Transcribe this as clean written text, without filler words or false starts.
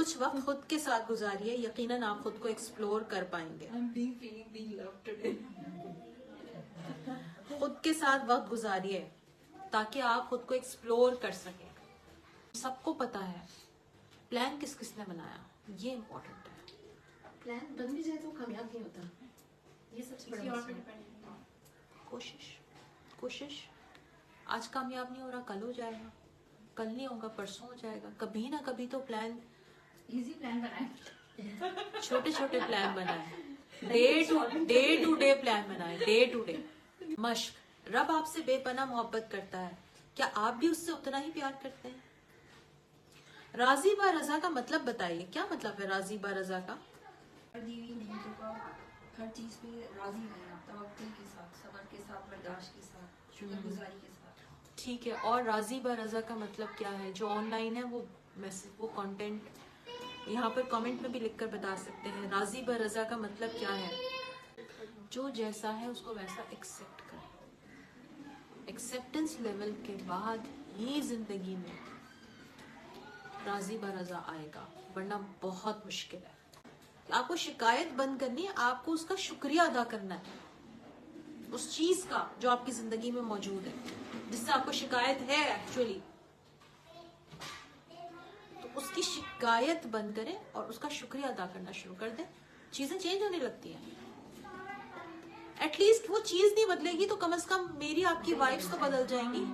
कुछ वक्त खुद के साथ गुजारिए, यकीनन आप खुद को एक्सप्लोर कर पाएंगे। खुद के साथ वक्त गुजारिए ताकि आप खुद को एक्सप्लोर कर सकें। सबको पता है प्लान किस किसने बनाया, ये इम्पोर्टेंट है। प्लान बन भी जाए तो कामयाब नहीं होता, ये सबसे बड़ा मसला है। कोशिश आज कामयाब नहीं हो रहा, कल हो जाएगा, कल नहीं होगा परसों हो जाएगा। कभी ना कभी तो प्लान, इजी प्लान बनाए, छोटे छोटे प्लान बनाए, डे टू डे प्लान बनाए, डे टू डे। मश्क, रब आपसे बेपनाह मोहब्बत करता है, क्या आप भी उससे उतना ही प्यार करते हैं? राजी बा रजा का मतलब बताइए, क्या मतलब है राजी बा रजा का? हर चीज पे राजी रहना, तवक्कुल के साथ, सब्र के साथ, बर्दाश्त के साथ, शुक्रगुजारी के साथ। ठीक है, और राजी बा रजा का मतलब क्या है? जो ऑनलाइन है वो मैसेज, वो कंटेंट यहाँ पर कमेंट में भी लिखकर बता सकते हैं। राजी बा रजा का मतलब क्या है? जो जैसा है उसको वैसा एक्सेप्ट करें। एक्सेप्टेंस लेवल के बाद ही जिंदगी में राजी बा रजा आएगा, वरना बहुत मुश्किल है। आपको शिकायत बंद करनी है, आपको उसका शुक्रिया अदा करना है, उस चीज का जो आपकी जिंदगी में मौजूद है, जिससे आपको शिकायत है एक्चुअली, तो उसकी शिकायत बंद करें और उसका शुक्रिया अदा करना शुरू कर दें। चीजें चेंज होने लगती हैं। एटलीस्ट वो चीज नहीं बदलेगी तो कम से कम मेरी आपकी वाइब्स तो बदल जाएंगी।